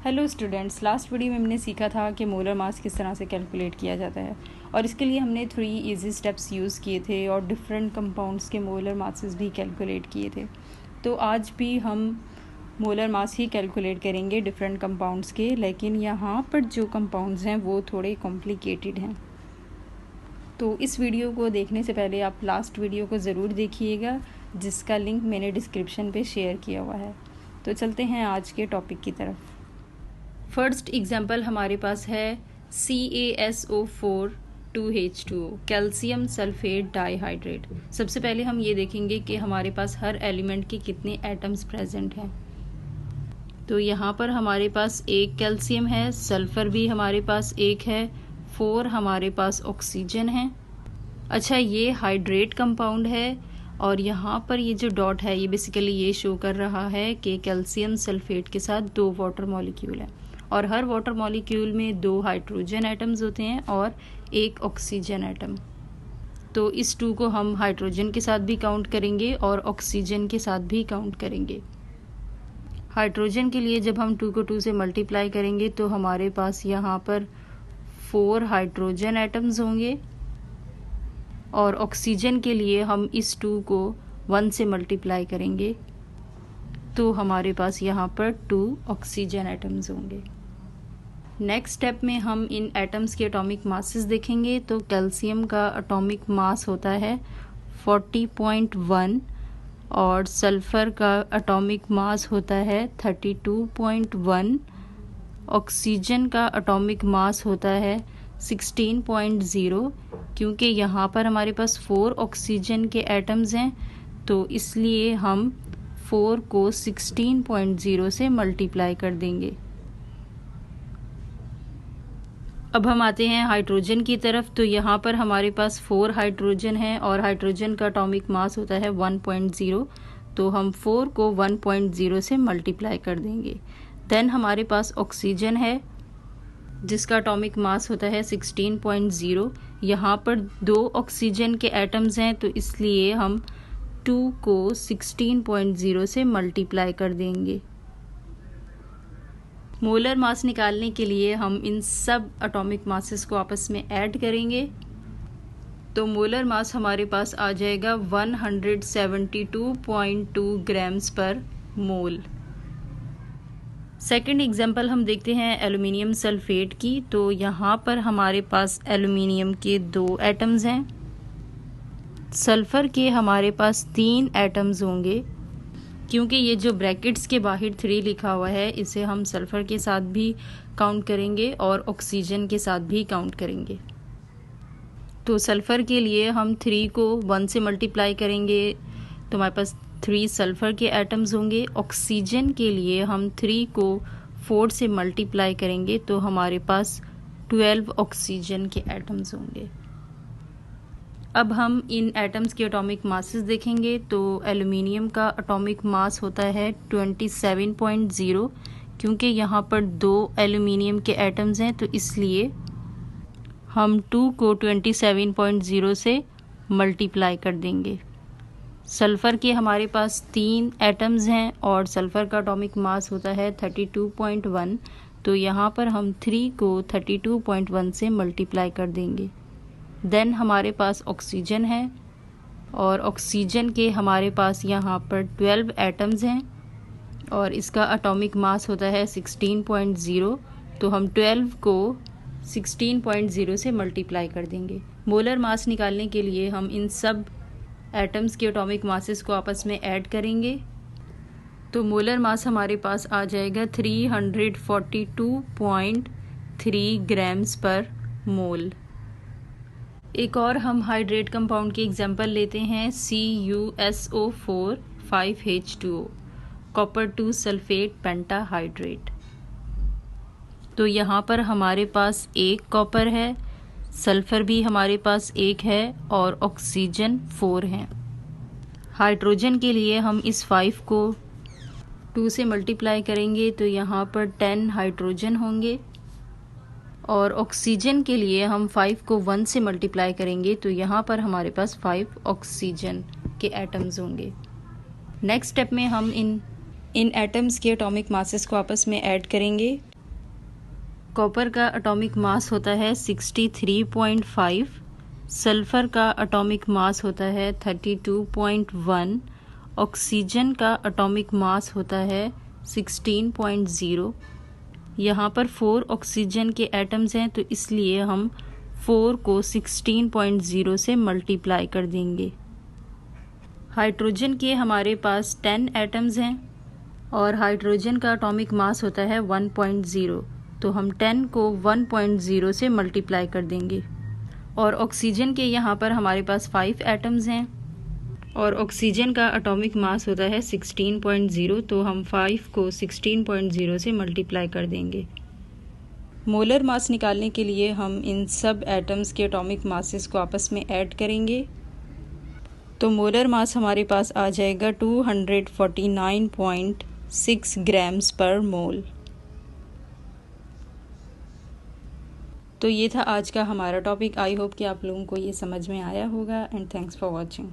Hello students, last video में हमने सीखा था कि मोलर मास किस तरह से कैलकुलेट किया जाता है और इसके लिए हमने 3 इजी स्टेप्स यूज़ किए थे और डिफरेंट कंपाउंड्स के मोलर मासेस भी कैलकुलेट किए थे। तो आज भी हम मोलर मास ही कैलकुलेट करेंगे डिफरेंट कंपाउंड्स के, लेकिन यहाँ पर जो कंपाउंड्स हैं वो थोड़े कॉम्प्लिकेटेड हैं। तो इस वीडियो को देखने से पहले आप लास्ट वीडियो को ज़रूर देखिएगा, जिसका लिंक मैंने डिस्क्रिप्शन पे शेयर किया हुआ है। तो चलते हैं आज के टॉपिक की तरफ। फर्स्ट एग्जाम्पल हमारे पास है CaSO4 2H2O, calcium sulphate dihydrate. सबसे पहले हम ये देखेंगे कि हमारे पास हर एलिमेंट के कितने एटम्स प्रेजेंट हैं। तो यहाँ पर हमारे पास एक कैल्शियम है, सल्फर भी हमारे पास एक है, 4 हमारे पास ऑक्सीजन है। अच्छा, ये हाइड्रेट कंपाउंड है और यहाँ पर ये जो डॉट है ये बेसिकली ये शो कर रहा है कि कैल्शियम सल्फेट के साथ 2 वाटर मॉलिक्यूल हैं और हर वाटर मॉलिक्यूल में 2 हाइड्रोजन एटम्स होते हैं और 1 ऑक्सीजन एटम। तो इस 2 को हम हाइड्रोजन के साथ भी काउंट करेंगे और ऑक्सीजन के साथ भी काउंट करेंगे। हाइड्रोजन के लिए जब हम 2 को 2 से मल्टीप्लाई करेंगे तो हमारे पास यहाँ पर 4 हाइड्रोजन एटम्स होंगे और ऑक्सीजन के लिए हम इस 2 को 1 से मल्टीप्लाई करेंगे तो हमारे पास यहाँ पर 2 ऑक्सीजन एटम्स होंगे। नेक्स्ट स्टेप में हम इन एटम्स के एटॉमिक मासेस देखेंगे। तो कैल्शियम का एटॉमिक मास होता है 40.1 और सल्फर का एटॉमिक मास होता है 32.1। ऑक्सीजन का एटॉमिक मास होता है 16.0। क्योंकि यहाँ पर हमारे पास 4 ऑक्सीजन के एटम्स हैं तो इसलिए हम 4 को 16.0 से मल्टीप्लाई कर देंगे। अब हम आते हैं हाइड्रोजन की तरफ। तो यहाँ पर हमारे पास 4 हाइड्रोजन है और हाइड्रोजन का एटॉमिक मास होता है 1.0, तो हम 4 को 1.0 से मल्टीप्लाई कर देंगे। देन हमारे पास ऑक्सीजन है जिसका एटॉमिक मास होता है 16.0। यहाँ पर 2 ऑक्सीजन के एटम्स हैं तो इसलिए हम 2 को 16.0 से मल्टीप्लाई कर देंगे। मोलर मास निकालने के लिए हम इन सब एटॉमिक मासेस को आपस में ऐड करेंगे तो मोलर मास हमारे पास आ जाएगा 172.2 ग्राम्स पर मोल। सेकंड एग्जांपल हम देखते हैं एल्युमिनियम सल्फेट की। तो यहाँ पर हमारे पास एल्युमिनियम के 2 एटम्स हैं, सल्फर के हमारे पास 3 एटम्स होंगे। क्योंकि ये जो ब्रैकेट्स के बाहर 3 लिखा हुआ है इसे हम सल्फर के साथ भी काउंट करेंगे और ऑक्सीजन के साथ भी काउंट करेंगे। तो सल्फर के लिए हम 3 को 1 से मल्टीप्लाई करेंगे तो हमारे पास 3 सल्फर के एटम्स होंगे। ऑक्सीजन के लिए हम 3 को 4 से मल्टीप्लाई करेंगे तो हमारे पास 12 ऑक्सीजन के एटम्स होंगे। अब हम इन एटम्स के एटॉमिक मासेस देखेंगे। तो एल्युमिनियम का एटॉमिक मास होता है 27.0। क्योंकि यहाँ पर 2 एल्युमिनियम के एटम्स हैं तो इसलिए हम 2 को 27.0 से मल्टीप्लाई कर देंगे। सल्फ़र के हमारे पास 3 एटम्स हैं और सल्फ़र का एटॉमिक मास होता है 32.1, तो यहाँ पर हम 3 को 32.1 से मल्टीप्लाई कर देंगे। देन हमारे पास ऑक्सीजन है और ऑक्सीजन के हमारे पास यहाँ पर 12 एटम्स हैं और इसका एटॉमिक मास होता है 16.0, तो हम 12 को 16.0 से मल्टीप्लाई कर देंगे। मोलर मास निकालने के लिए हम इन सब एटम्स के एटॉमिक मासेस को आपस में ऐड करेंगे तो मोलर मास हमारे पास आ जाएगा 342.3 ग्राम्स पर मोल। एक और हम हाइड्रेट कंपाउंड की एग्जांपल लेते हैं CuSO4 5H2O, copper 2 sulphate pentahydrate. तो यहाँ पर हमारे पास एक कॉपर है, सल्फर भी हमारे पास एक है और ऑक्सीजन 4 है। हाइड्रोजन के लिए हम इस 5 को 2 से मल्टीप्लाई करेंगे तो यहाँ पर 10 हाइड्रोजन होंगे और ऑक्सीजन के लिए हम 5 को 1 से मल्टीप्लाई करेंगे तो यहाँ पर हमारे पास 5 ऑक्सीजन के एटम्स होंगे। नेक्स्ट स्टेप में हम इन एटम्स के एटॉमिक मासेस को आपस में ऐड करेंगे कॉपर का एटॉमिक मास होता है 63.5, सल्फ़र का एटॉमिक मास होता है 32.1, ऑक्सीजन का एटॉमिक मास होता है 16.0। यहाँ पर 4 ऑक्सीजन के एटम्स हैं, तो इसलिए हम 4 को 16.0 से मल्टीप्लाई कर देंगे। हाइड्रोजन के हमारे पास 10 एटम्स हैं और हाइड्रोजन का एटॉमिक मास होता है 1.0, तो हम 10 को 1.0 से मल्टीप्लाई कर देंगे। और ऑक्सीजन के यहाँ पर हमारे पास 5 एटम्स हैं और ऑक्सीजन का एटॉमिक मास होता है 16.0, तो हम 5 को 16.0 से मल्टीप्लाई कर देंगे। मोलर मास निकालने के लिए हम इन सब एटम्स के एटॉमिक मासेस को आपस में ऐड करेंगे, तो मोलर मास हमारे पास आ जाएगा 249.6 ग्राम्स पर मोल। तो ये था आज का हमारा टॉपिक। आई होप कि आप लोगों को ये समझ में आया होगा एंड थैंक्स फॉर वॉचिंग।